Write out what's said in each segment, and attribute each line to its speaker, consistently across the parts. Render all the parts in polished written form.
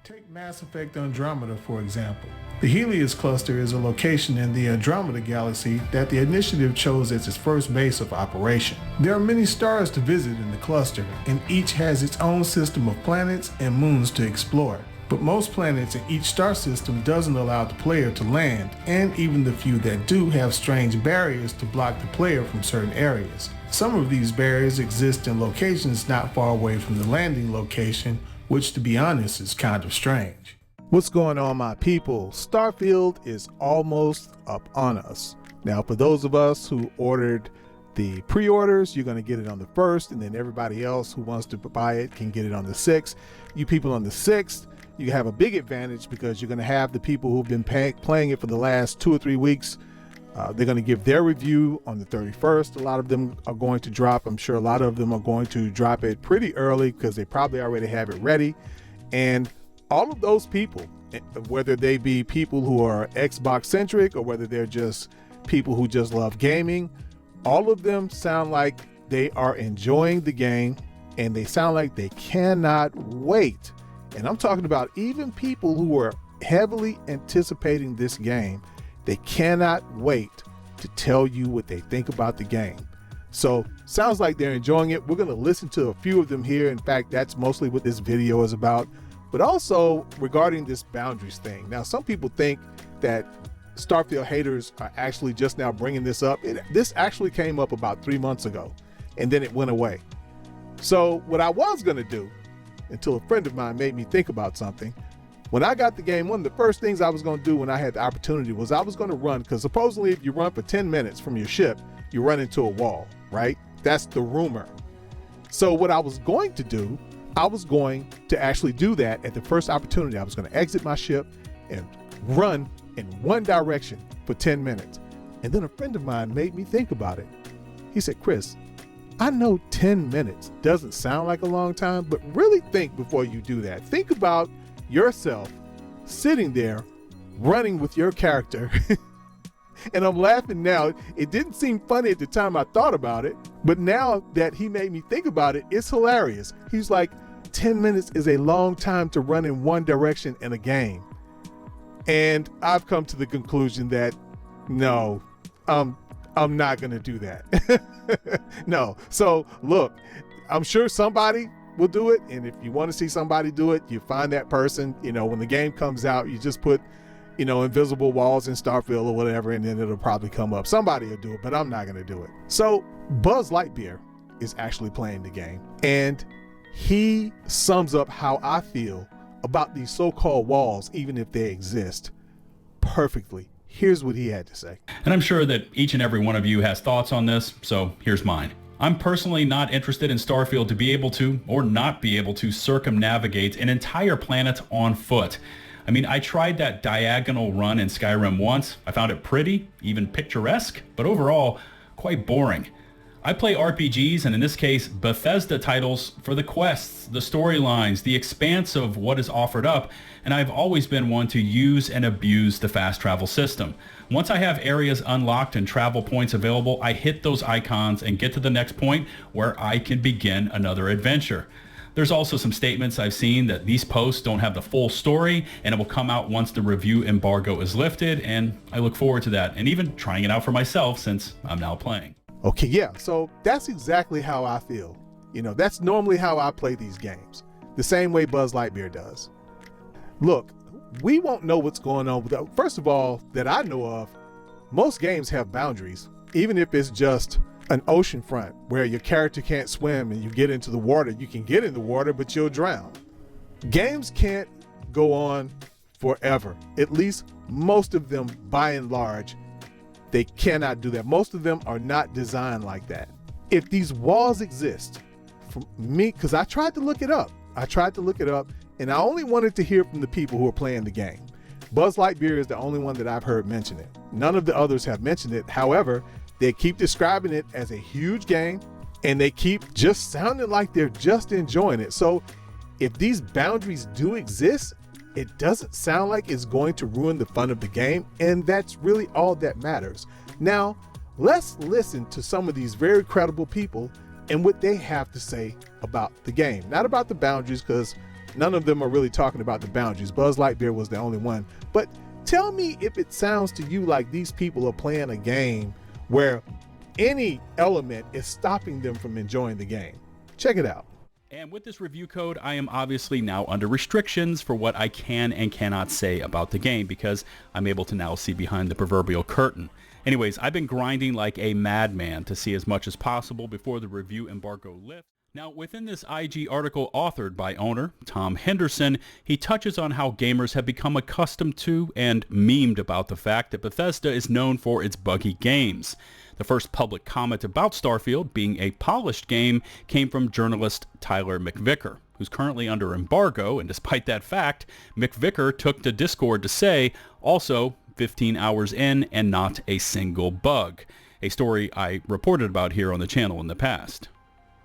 Speaker 1: Take Mass Effect Andromeda, for example. The Helios cluster is a location in the Andromeda galaxy that the initiative chose as its first base of operation. There are many stars to visit in the cluster, and each has its own system of planets and moons to explore. But most planets in each star system doesn't allow the player to land, and even the few that do have strange barriers to block the player from certain areas. Some of these barriers exist in locations not far away from the landing location, which to be honest is kind of strange. What's going on, my people? Starfield is almost up on us. Now, for those of us who ordered the pre-orders, you're going to get it on the 1st, and then everybody else who wants to buy it can get it on the 6th. You people on the 6th, you have a big advantage because you're going to have the people who've been playing it for the last 2 or 3 weeks. They're going to give their review on the 31st. A lot of them are going to drop. I'm sure a lot of them are going to drop it pretty early because they probably already have it ready. And all of those people, whether they be people who are Xbox centric or whether they're just people who just love gaming, all of them sound like they are enjoying the game and they sound like they cannot wait. And I'm talking about even people who are heavily anticipating this game. They cannot wait to tell you what they think about the game. So sounds like they're enjoying it. We're going to listen to a few of them here. In fact, that's mostly what this video is about, but also regarding this boundaries thing. Now, some people think that Starfield haters are actually just now bringing this up. This actually came up about 3 months ago and then it went away. So what I was going to do, until a friend of mine made me think about something, when I got the game, one of the first things I was going to do when I had the opportunity was I was going to run, because supposedly if you run for 10 minutes from your ship, you run into a wall, right? That's the rumor. So what I was going to do, I was going to actually do that at the first opportunity. I was going to exit my ship and run in one direction for 10 minutes. And then a friend of mine made me think about it. He said, Chris, I know 10 minutes doesn't sound like a long time, but really think before you do that. Think about yourself sitting there running with your character. And I'm laughing now. It didn't seem funny at the time I thought about it, but now that he made me think about it, it's hilarious. He's like, 10 minutes is a long time to run in one direction in a game. And I've come to the conclusion that no, I'm not gonna do that. No. So look, I'm sure somebody will do it, and if you want to see somebody do it, you find that person. You know, when the game comes out, you just put, you know, invisible walls in Starfield or whatever, and then it'll probably come up. Somebody will do it, but I'm not going to do it. So Buzz Lightyear is actually playing the game, and he sums up how I feel about these so-called walls, even if they exist, perfectly. Here's what he had to say.
Speaker 2: And I'm sure that each and every one of you has thoughts on this, so here's mine. I'm personally not interested in Starfield to be able to, or not be able to, circumnavigate an entire planet on foot. I mean, I tried that diagonal run in Skyrim once. I found it pretty, even picturesque, but overall, quite boring. I play RPGs, and in this case, Bethesda titles, for the quests, the storylines, the expanse of what is offered up, and I've always been one to use and abuse the fast travel system. Once I have areas unlocked and travel points available, I hit those icons and get to the next point where I can begin another adventure. There's also some statements I've seen that these posts don't have the full story, and it will come out once the review embargo is lifted, and I look forward to that, and even trying it out for myself since I'm now playing.
Speaker 1: Okay, yeah, so that's exactly how I feel. You know, that's normally how I play these games, the same way Buzz Lightyear does. Look, we won't know what's going on with that. First of all, that I know of, most games have boundaries, even if it's just an ocean front where your character can't swim and you get into the water. You can get in the water, but you'll drown. Games can't go on forever. At least most of them, by and large, they cannot do that. Most of them are not designed like that. If these walls exist, for me, because I tried to look it up, and I only wanted to hear from the people who are playing the game. Buzz Lightyear is the only one that I've heard mention it. None of the others have mentioned it. However, they keep describing it as a huge game, and they keep just sounding like they're just enjoying it. So if these boundaries do exist, it doesn't sound like it's going to ruin the fun of the game, and that's really all that matters. Now, let's listen to some of these very credible people and what they have to say about the game. Not about the boundaries, because none of them are really talking about the boundaries. Buzz Lightyear was the only one. But tell me if it sounds to you like these people are playing a game where any element is stopping them from enjoying the game. Check it out.
Speaker 2: And with this review code, I am obviously now under restrictions for what I can and cannot say about the game because I'm able to now see behind the proverbial curtain. Anyways, I've been grinding like a madman to see as much as possible before the review embargo lifts. Now, within this IG article authored by owner Tom Henderson, he touches on how gamers have become accustomed to and memed about the fact that Bethesda is known for its buggy games. The first public comment about Starfield being a polished game came from journalist Tyler McVicker, who's currently under embargo, and despite that fact, McVicker took to Discord to say, also 15 hours in and not a single bug, a story I reported about here on the channel in the past.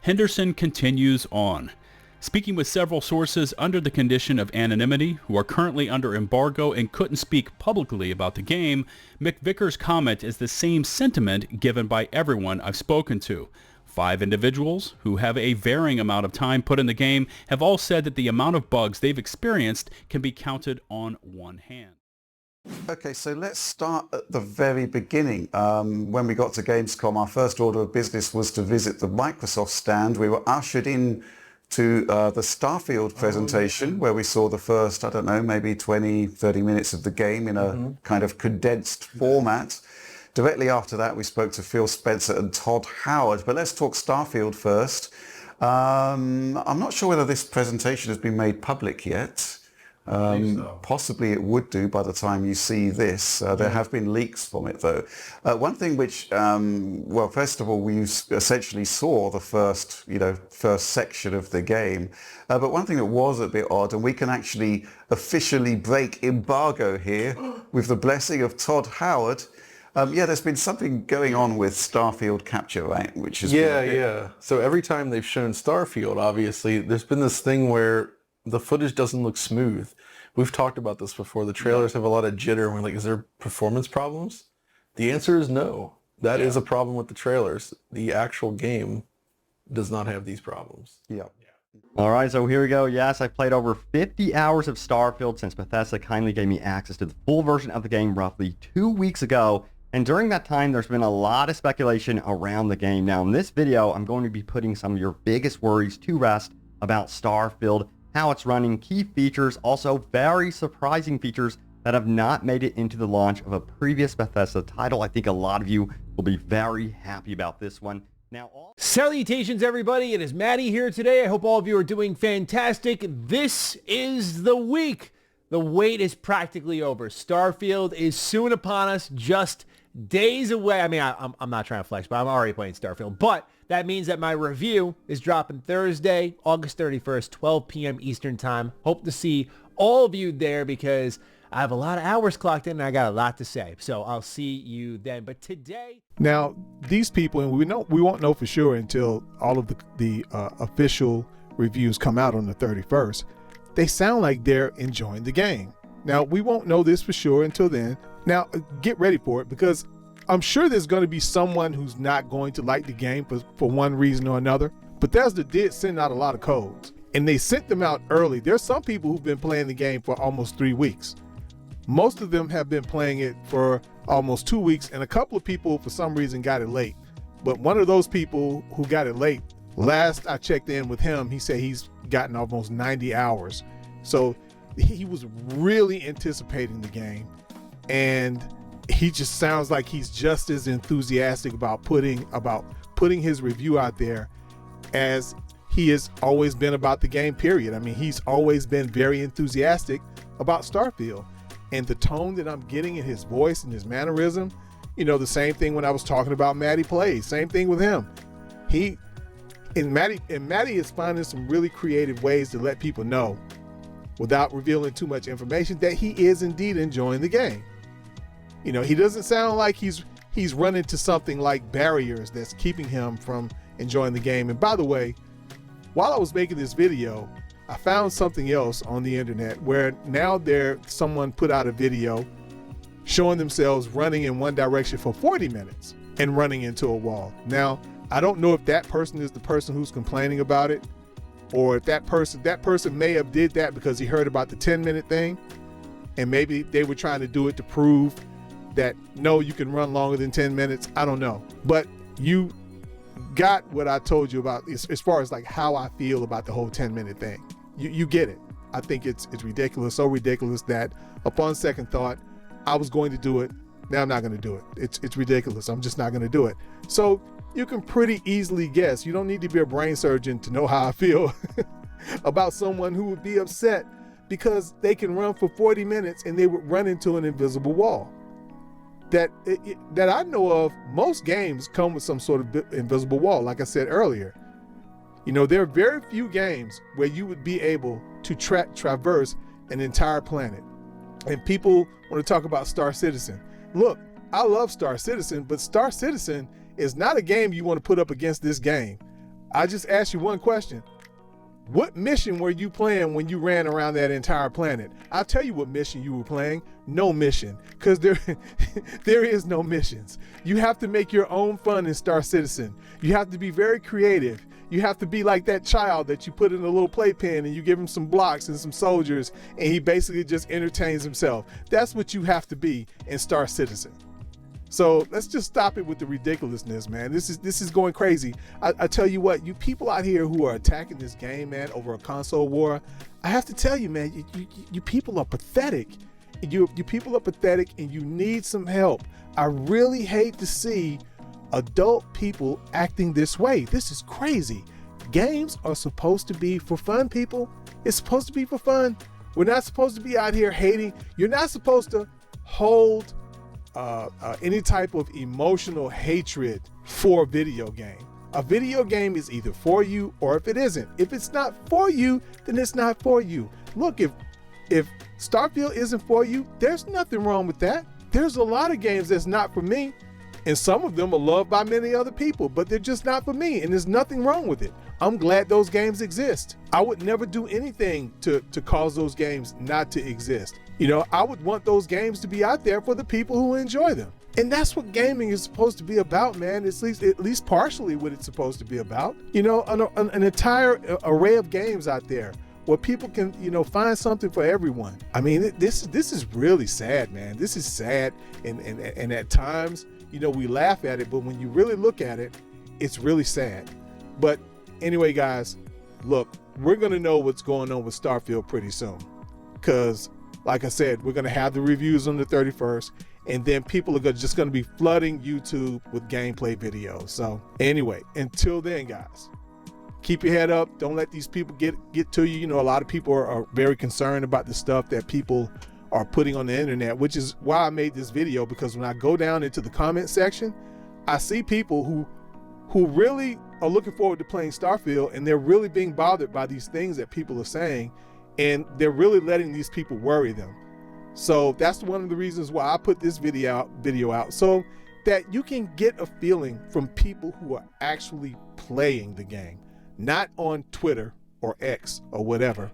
Speaker 2: Henderson continues on. Speaking with several sources under the condition of anonymity who are currently under embargo and couldn't speak publicly about the game, McVicker's comment is the same sentiment given by everyone I've spoken to. 5 individuals who have a varying amount of time put in the game have all said that the amount of bugs they've experienced can be counted on one hand.
Speaker 3: Okay, so let's start at the very beginning. When we got to Gamescom, our first order of business was to visit the Microsoft stand. We were ushered in to the Starfield presentation where we saw the first, I don't know, maybe 20, 30 minutes of the game in a kind of condensed format. Directly after that, we spoke to Phil Spencer and Todd Howard. But let's talk Starfield first. I'm not sure whether this presentation has been made public yet. Possibly it would do by the time you see this. There have been leaks from it though. One thing which, well, first of all, we essentially saw the first section of the game. But one thing that was a bit odd, and we can actually officially break embargo here with the blessing of Todd Howard. Yeah, there's been something going on with Starfield capture, right? Which is
Speaker 4: yeah. So every time they've shown Starfield, obviously, there's been this thing where the footage doesn't look smooth. We've talked about this before. The trailers have a lot of jitter, and we're like, is there performance problems? The answer is no. That is a problem with the trailers. The actual game does not have these problems.
Speaker 3: Yeah.
Speaker 5: All right, so here we go. Yes, I played over 50 hours of Starfield since Bethesda kindly gave me access to the full version of the game roughly 2 weeks ago. And during that time, there's been a lot of speculation around the game. Now, in this video, I'm going to be putting some of your biggest worries to rest about Starfield, how it's running, key features, also very surprising features that have not made it into the launch of a previous Bethesda title. I think a lot of you will be very happy about this one. Now,
Speaker 6: salutations everybody, it is Maddie here today. I hope all of you are doing fantastic. This is the week. The wait is practically over. Starfield is soon upon us, just days away. I mean, I'm not trying to flex, but I'm already playing Starfield. But that means that my review is dropping Thursday, August 31st, 12 p.m. Eastern Time. Hope to see all of you there because I have a lot of hours clocked in and I got a lot to say. So I'll see you then. But today...
Speaker 1: Now, these people, and we won't know for sure until all of the official reviews come out on the 31st, they sound like they're enjoying the game. Now, we won't know this for sure until then. Now, get ready for it because I'm sure there's going to be someone who's not going to like the game for one reason or another. Bethesda did send out a lot of codes, and they sent them out early. There's some people who've been playing the game for almost 3 weeks. Most of them have been playing it for almost 2 weeks, and a couple of people, for some reason, got it late. But one of those people who got it late, last I checked in with him, he said he's gotten almost 90 hours. So he was really anticipating the game, and he just sounds like he's just as enthusiastic about putting his review out there as he has always been about the game, period. I mean, he's always been very enthusiastic about Starfield, and the tone that I'm getting in his voice and his mannerism, the same thing when I was talking about Maddie Plays, same thing with him. Maddie is finding some really creative ways to let people know, without revealing too much information, that he is indeed enjoying the game. He doesn't sound like he's run into something like barriers that's keeping him from enjoying the game. And by the way, while I was making this video, I found something else on the internet where now someone put out a video showing themselves running in one direction for 40 minutes and running into a wall. Now, I don't know if that person is the person who's complaining about it, or if that person may have did that because he heard about the 10-minute thing, and maybe they were trying to do it to prove that no, you can run longer than 10 minutes. I don't know, but you got what I told you about as far as like how I feel about the whole 10-minute thing. You get it. I think it's ridiculous, so ridiculous that upon second thought, I was going to do it. Now I'm not going to do it. It's ridiculous. I'm just not going to do it. So you can pretty easily guess. You don't need to be a brain surgeon to know how I feel about someone who would be upset because they can run for 40 minutes and they would run into an invisible wall. That I know of, most games come with some sort of invisible wall. Like I said earlier, you know, there are very few games where you would be able to traverse an entire planet. And people want to talk about Star Citizen. Look, I love Star Citizen, but Star Citizen is not a game you want to put up against this game. I just asked you one question. What mission were you playing when you ran around that entire planet? I'll tell you what mission you were playing. No mission, because there is no missions. You have to make your own fun in Star Citizen. You have to be very creative. You have to be like that child that you put in a little playpen and you give him some blocks and some soldiers and he basically just entertains himself. That's what you have to be in Star Citizen. So let's just stop it with the ridiculousness, man. This is going crazy. I tell you what, you people out here who are attacking this game, man, over a console war, I have to tell you, man, you people are pathetic. You people are pathetic and you need some help. I really hate to see adult people acting this way. This is crazy. Games are supposed to be for fun, people. It's supposed to be for fun. We're not supposed to be out here hating. You're not supposed to hold any type of emotional hatred for a video game. A video game is either for you or if it isn't. If it's not for you, then it's not for you. Look, if Starfield isn't for you, there's nothing wrong with that. There's a lot of games that's not for me, and some of them are loved by many other people, but they're just not for me, and there's nothing wrong with it. I'm glad those games exist. I would never do anything to cause those games not to exist. You know, I would want those games to be out there for the people who enjoy them. And that's what gaming is supposed to be about, man. It's at least partially what it's supposed to be about. You know, an entire array of games out there where people can, you know, find something for everyone. I mean, this is really sad, man. This is sad, and at times, you know, we laugh at it, but when you really look at it, it's really sad. But anyway, guys, look, we're gonna know what's going on with Starfield pretty soon, because like I said, we're gonna have the reviews on the 31st, and then people are just gonna be flooding YouTube with gameplay videos. So anyway, until then, guys, keep your head up. Don't let these people get to you. You know, a lot of people are very concerned about the stuff that people are putting on the internet, which is why I made this video, because when I go down into the comment section, I see people who really are looking forward to playing Starfield, and they're really being bothered by these things that people are saying, and they're really letting these people worry them. So that's one of the reasons why I put this video out, so that you can get a feeling from people who are actually playing the game, not on Twitter or X or whatever,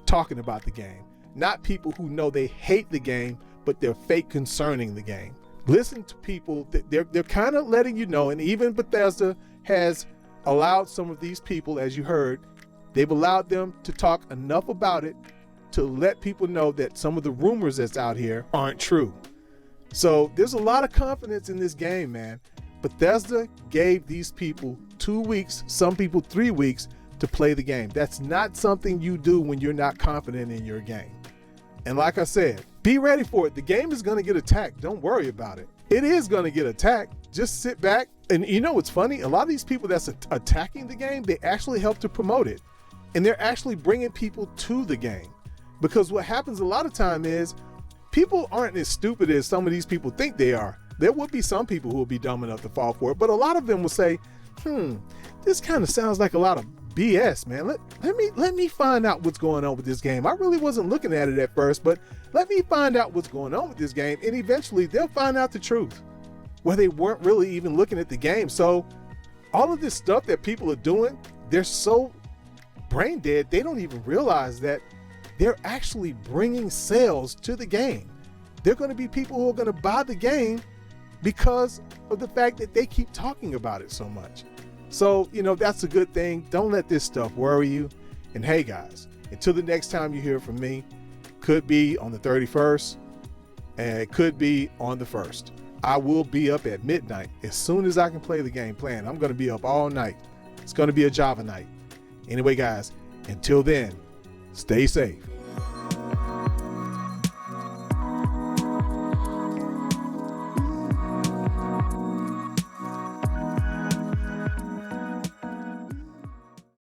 Speaker 1: talking about the game. Not people who know they hate the game, but they're fake concerning the game. Listen to people that they're kind of letting you know, and even Bethesda has allowed some of these people, as you heard, they've allowed them to talk enough about it to let people know that some of the rumors that's out here aren't true. So there's a lot of confidence in this game, man. Bethesda gave these people 2 weeks, some people 3 weeks, to play the game. That's not something you do when you're not confident in your game. And like I said, be ready for it. The game is going to get attacked. Don't worry about it. It is going to get attacked. Just sit back. And you know what's funny? A lot of these people that's attacking the game, they actually help to promote it. And they're actually bringing people to the game. Because what happens a lot of time is people aren't as stupid as some of these people think they are. There will be some people who will be dumb enough to fall for it, but a lot of them will say, this kind of sounds like a lot of BS, man. Let me find out what's going on with this game. I really wasn't looking at it at first, but let me find out what's going on with this game, and eventually they'll find out the truth, where they weren't really even looking at the game. So all of this stuff that people are doing, they're so brain dead, they don't even realize that they're actually bringing sales to the game. There are going to be people who are going to buy the game because of the fact that they keep talking about it so much. So, you know, that's a good thing. Don't let this stuff worry you. And hey guys, until the next time you hear from me, could be on the 31st and it could be on the 1st. I will be up at midnight as soon as I can play the game plan. I'm going to be up all night. It's going to be a Java night. Anyway guys, until then, stay safe.